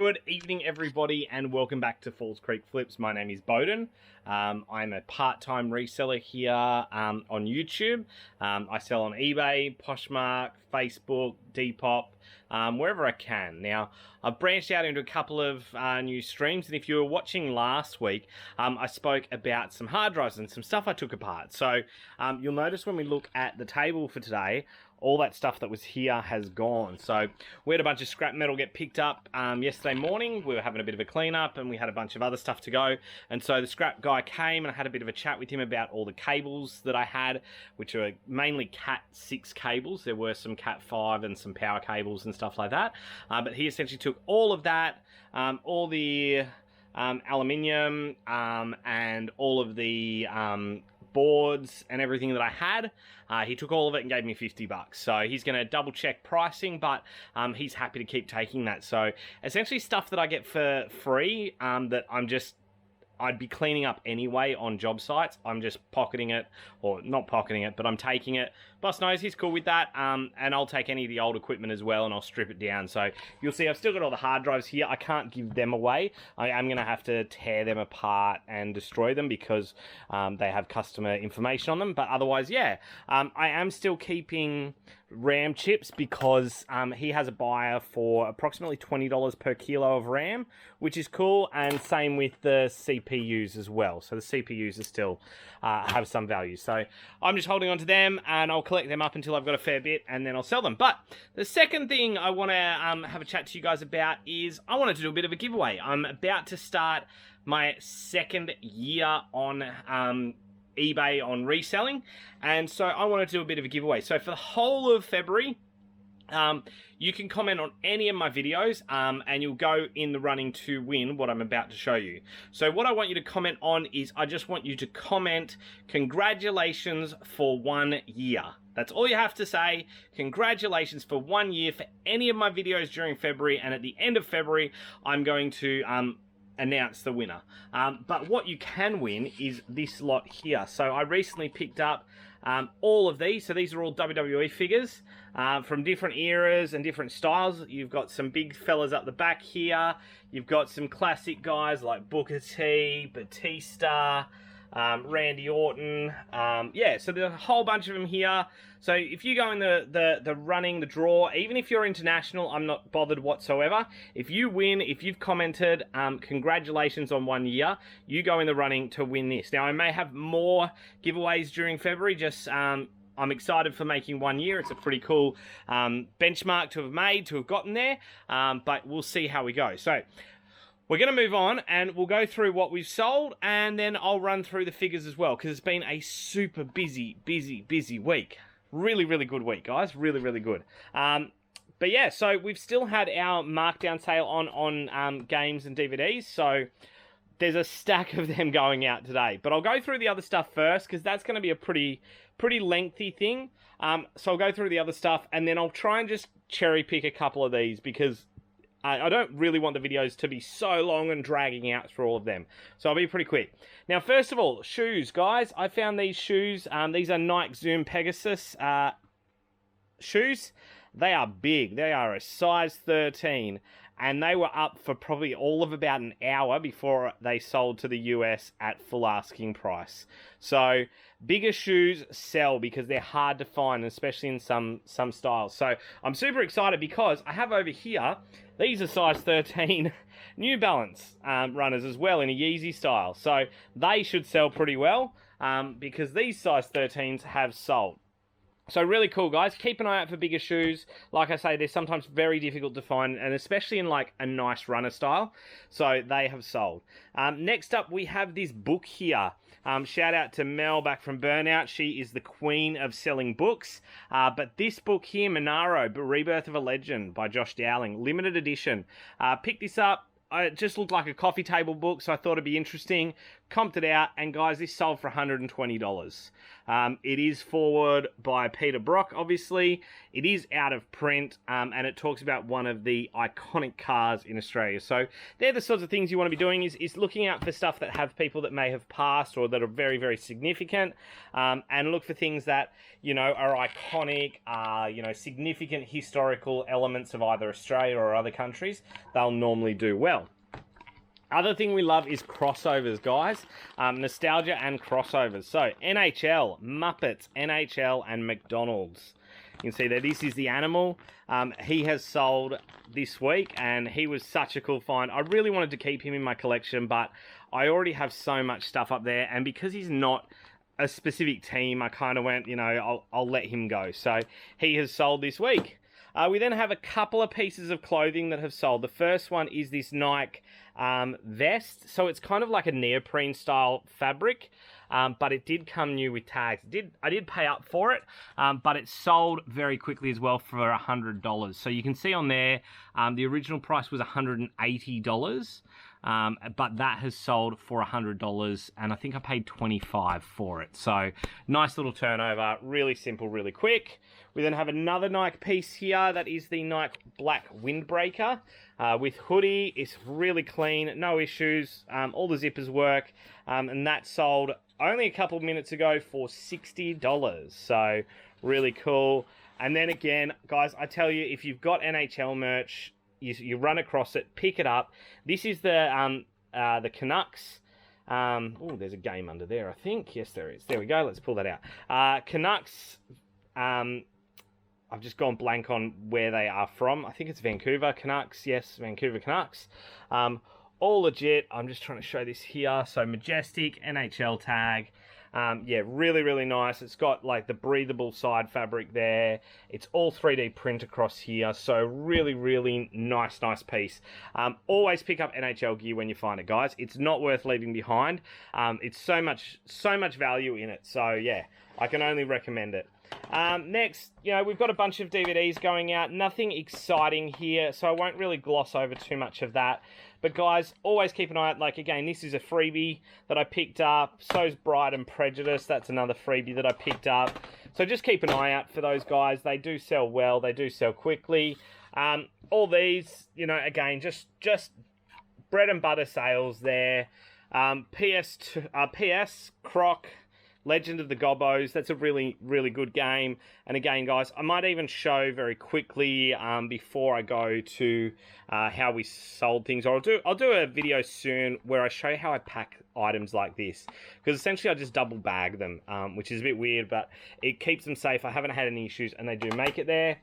Good evening, everybody, and welcome back to Falls Creek Flips. My name is Bowden. I'm a part-time reseller here on YouTube. I sell on eBay, Poshmark, Facebook, Depop, wherever I can. Now, I've branched out into a couple of new streams, and if you were watching last week, I spoke about some hard drives and some stuff I took apart. So you'll notice when we look at the table for today, all that stuff that was here has gone. So we had a bunch of scrap metal get picked up yesterday morning. We were having a bit of a cleanup and we had a bunch of other stuff to go. And so the scrap guy came and I had a bit of a chat with him about all the cables that I had, which are mainly Cat 6 cables. There were some Cat 5 and some power cables and stuff like that. But he essentially took all of that, all the aluminium and all of the boards and everything that I had. He took all of it and gave me $50. So he's going to double check pricing, but he's happy to keep taking that. So essentially stuff that I get for free that I'd be cleaning up anyway on job sites. I'm just pocketing it, or not pocketing it, but I'm taking it. Boss knows he's cool with that, and I'll take any of the old equipment as well, and I'll strip it down. So you'll see I've still got all the hard drives here. I can't give them away. I am going to have to tear them apart and destroy them because they have customer information on them. But otherwise, yeah, I am still keeping RAM chips because he has a buyer for approximately $20 per kilo of RAM, which is cool, and same with the CPUs as well. So the CPUs are still have some value. So I'm just holding on to them, and I'll collect them up until I've got a fair bit, and then I'll sell them. But the second thing I want to have a chat to you guys about is I wanted to do a bit of a giveaway. I'm about to start my second year on eBay on reselling, and so I wanted to do a bit of a giveaway. So for the whole of February, you can comment on any of my videos and you'll go in the running to win what I'm about to show you. So what I want you to comment on is I just want you to comment congratulations for 1 year. That's all you have to say. Congratulations for 1 year for any of my videos during February, and at the end of February I'm going to announce the winner. But what you can win is this lot here. So I recently picked up all of these. So these are all WWE figures from different eras and different styles. You've got some big fellas up the back here. You've got some classic guys like Booker T, Batista, Randy Orton. Yeah, so there's a whole bunch of them here. So if you go in the running, the draw, even if you're international, I'm not bothered whatsoever. If you win, if you've commented, congratulations on 1 year, you go in the running to win this. Now, I may have more giveaways during February, just I'm excited for making 1 year. It's a pretty cool benchmark to have made, to have gotten there, but we'll see how we go. So we're going to move on and we'll go through what we've sold, and then I'll run through the figures as well, because it's been a super busy week. Really good week, guys. Really good. But yeah, so we've still had our markdown sale on games and DVDs, so there's a stack of them going out today. But I'll go through the other stuff first, because that's going to be a pretty lengthy thing. So I'll go through the other stuff, and then I'll try and just cherry pick a couple of these, because I don't really want the videos to be so long and dragging out through all of them. So I'll be pretty quick. Now, first of all, shoes, guys. I found these shoes. These are Nike Zoom Pegasus shoes. They are big. They are a size 13. And they were up for probably all of about an hour before they sold to the US at full asking price. So bigger shoes sell because they're hard to find, especially in some styles. So I'm super excited because I have over here, these are size 13 New Balance runners as well in a Yeezy style. So they should sell pretty well because these size 13s have sold. So really cool, guys. Keep an eye out for bigger shoes. Like I say, they're sometimes very difficult to find, and especially in like a nice runner style. So they have sold. Next up, we have this book here. Shout out to Mel back from Burnout. She is the queen of selling books. But this book here, Monaro, Rebirth of a Legend by Josh Dowling, limited edition. Pick this up. It just looked like a coffee table book, so I thought it'd be interesting. comped it out, and guys, this sold for $120. It is forward by Peter Brock, obviously. It is out of print, and it talks about one of the iconic cars in Australia. So they're the sorts of things you want to be doing, is looking out for stuff that have people that may have passed or that are very, very significant, and look for things that, you know, are iconic, you know, significant historical elements of either Australia or other countries. They'll normally do well. Other thing we love is crossovers, guys. Nostalgia and crossovers. So NHL, Muppets, NHL, and McDonald's. You can see that this is the animal. He has sold this week, and he was such a cool find. I really wanted to keep him in my collection, but I already have so much stuff up there, and because he's not a specific team, I kind of went, you know, I'll let him go. So he has sold this week. We then have a couple of pieces of clothing that have sold. The first one is this Nike vest. So it's kind of like a neoprene style fabric, but it did come new with tags. I did pay up for it, but it sold very quickly as well for $100. So you can see on there, the original price was $180. But that has sold for $100, and I think I paid $25 for it. So nice little turnover, really simple, really quick. We then have another Nike piece here. That is the Nike Black Windbreaker with hoodie. It's really clean, no issues. All the zippers work, and that sold only a couple of minutes ago for $60. So really cool. And then again, guys, I tell you, if you've got NHL merch, you run across it, pick it up. This is the Canucks. Oh, there's a game under there, I think. Yes, there is. There we go. Let's pull that out. Canucks. I've just gone blank on where they are from. I think it's Vancouver Canucks. Yes, Vancouver Canucks. All legit. I'm just trying to show this here. So majestic NHL tag. Yeah, really, really nice. It's got like the breathable side fabric there. It's all 3D print across here. So really, really nice piece. Always pick up NHL gear when you find it, guys. It's not worth leaving behind. It's so much value in it. So yeah, I can only recommend it. Next, you know, we've got a bunch of DVDs going out. Nothing exciting here, so I won't really gloss over too much of that. But guys, always keep an eye out. Like, again, this is a freebie that I picked up. So's Bride and Prejudice. That's another freebie that I picked up. So just keep an eye out for those guys. They do sell well. They do sell quickly. All these, you know, again, just bread and butter sales there. PS, Croc, Legend of the Gobbos. That's a really, really good game. And again, guys, I might even show very quickly before I go to how we sold things. Or I'll do a video soon where I show you how I pack items like this. Because essentially I just double bag them, which is a bit weird, but it keeps them safe. I haven't had any issues, and they do make it there.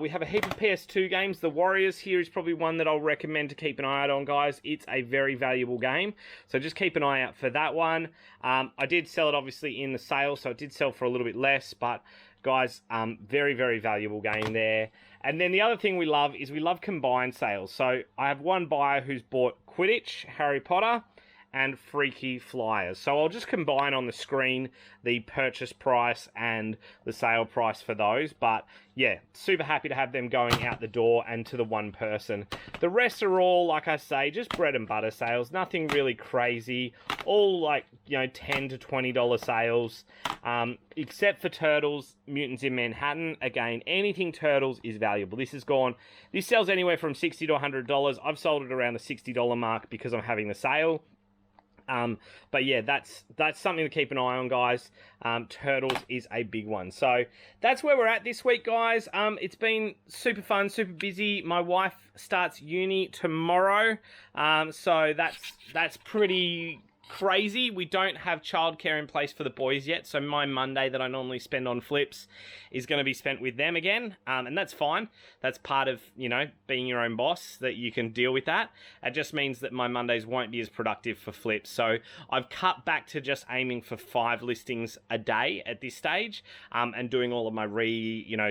We have a heap of PS2 games. The Warriors here is probably one that I'll recommend to keep an eye out on, guys. It's a very valuable game, so just keep an eye out for that one. I did sell it, obviously, in the sale, so it did sell for a little bit less, but guys, very, very valuable game there. And then the other thing we love is we love combined sales. So I have one buyer who's bought Quidditch, Harry Potter, and Freaky Flyers. So I'll just combine on the screen the purchase price and the sale price for those. But yeah, super happy to have them going out the door and to the one person. The rest are all, like I say, just bread and butter sales. Nothing really crazy. All like, you know, $10 to $20 sales. Except for Turtles, Mutants in Manhattan. Again, anything Turtles is valuable. This sells anywhere from $60 to $100. I've sold it around the $60 mark because I'm having the sale. But yeah, that's something to keep an eye on, guys. Turtles is a big one. So that's where we're at this week, guys. It's been super fun, super busy. My wife starts uni tomorrow. So that's pretty crazy. We don't have childcare in place for the boys yet, so my Monday that I normally spend on flips is going to be spent with them again, and that's fine. That's part of, you know, being your own boss, that you can deal with that. It just means that my Mondays won't be as productive for flips, so I've cut back to just aiming for 5 listings a day at this stage, and doing all of my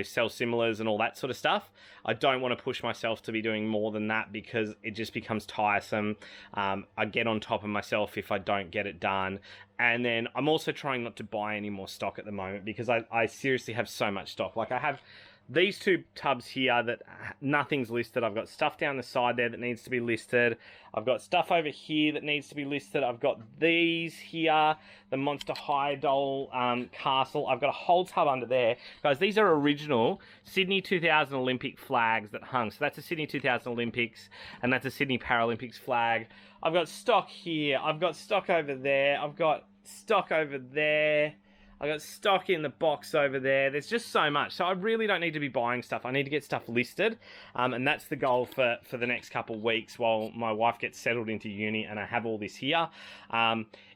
sell similars and all that sort of stuff. I don't want to push myself to be doing more than that because it just becomes tiresome. I get on top of myself if I don't get it done. And then I'm also trying not to buy any more stock at the moment because I seriously have so much stock. Like, I have these two tubs here that nothing's listed. I've got stuff down the side there that needs to be listed. I've got stuff over here that needs to be listed. I've got these here, the Monster High Doll castle. I've got a whole tub under there. Guys, these are original Sydney 2000 Olympic flags that hung. So that's a Sydney 2000 Olympics, and that's a Sydney Paralympics flag. I've got stock here. I've got stock over there. I've got stock over there. I got stock in the box over there. There's just so much. So I really don't need to be buying stuff. I need to get stuff listed. And that's the goal for the next couple of weeks while my wife gets settled into uni and I have all this here.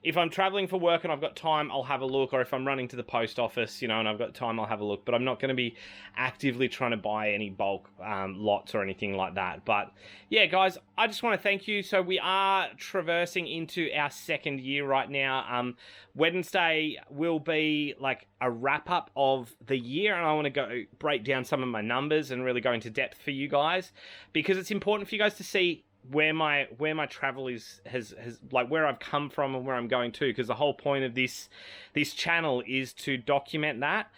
If I'm traveling for work and I've got time, I'll have a look. Or if I'm running to the post office, you know, and I've got time, I'll have a look. But I'm not going to be actively trying to buy any bulk lots or anything like that. But yeah, guys, I just want to thank you. So we are traversing into our second year right now. Wednesday will be like a wrap up of the year, and I want to go break down some of my numbers and really go into depth for you guys, because it's important for you guys to see where my travel has like where I've come from and where I'm going to, because the whole point of this channel is to document that,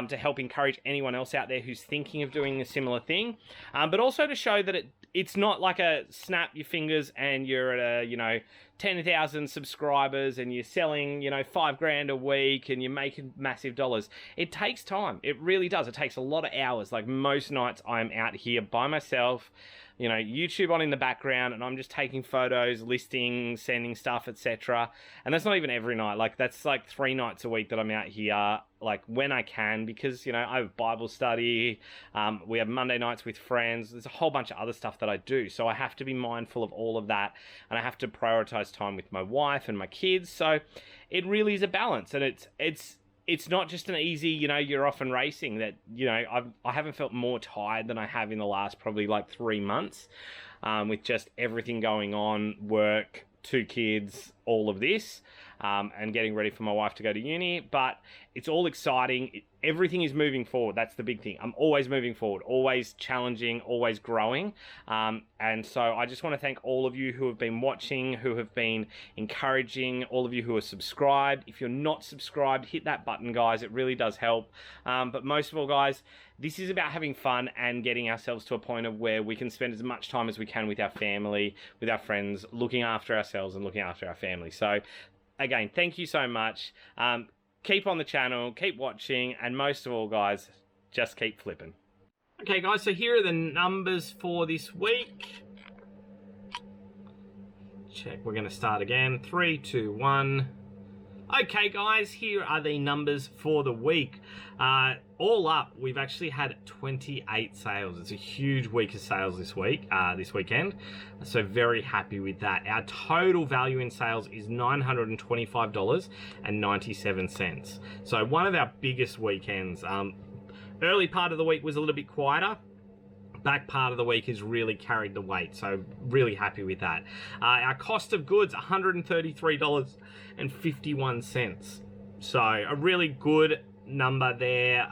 to help encourage anyone else out there who's thinking of doing a similar thing, but also to show that it's not like a snap your fingers and you're at a, you know, 10,000 subscribers and you're selling, you know, $5,000 a week and you're making massive dollars. It takes time. It really does. It takes a lot of hours. Like most nights I'm out here by myself, you know, YouTube on in the background, and I'm just taking photos, listing, sending stuff, etc. And that's not even every night. Like that's like 3 nights a week that I'm out here, like when I can, because, you know, I have Bible study, we have Monday nights with friends. There's a whole bunch of other stuff that I do. So I have to be mindful of all of that, and I have to prioritize time with my wife and my kids. So it really is a balance, and it's not just an easy, you know, you're off and racing. That, you know, I haven't felt more tired than I have in the last probably like 3 months, with just everything going on, work, 2 kids, all of this, and getting ready for my wife to go to uni. But it's all exciting. Everything is moving forward. That's the big thing. I'm always moving forward, always challenging, always growing. And so I just want to thank all of you who have been watching, who have been encouraging, all of you who are subscribed. If you're not subscribed, hit that button, guys. It really does help. But most of all, guys, this is about having fun and getting ourselves to a point of where we can spend as much time as we can with our family, with our friends, looking after ourselves and looking after our family. So again, thank you so much. Keep on the channel, keep watching, and most of all, guys, just keep flipping. Okay, guys, so here are the numbers for this week. Check, we're going to start again. 3, 2, 1. Okay, guys, here are the numbers for the week. All up, we've actually had 28 sales. It's a huge week of sales this week, this weekend. So very happy with that. Our total value in sales is $925.97. So one of our biggest weekends. Early part of the week was a little bit quieter. Back part of the week has really carried the weight, so really happy with that. Our cost of goods, $133.51. So a really good number there,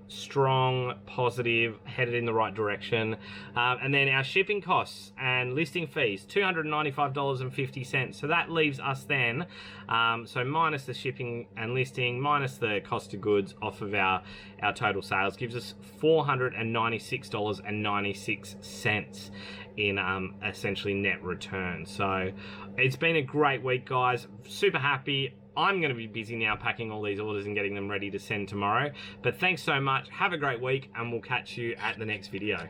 strong, positive, headed in the right direction. And then our shipping costs and listing fees, $295.50. So that leaves us then, so minus the shipping and listing, minus the cost of goods off of our total sales, gives us $496.96 in essentially net return. So it's been a great week, guys. Super happy. I'm going to be busy now packing all these orders and getting them ready to send tomorrow. But thanks so much. Have a great week, and we'll catch you at the next video.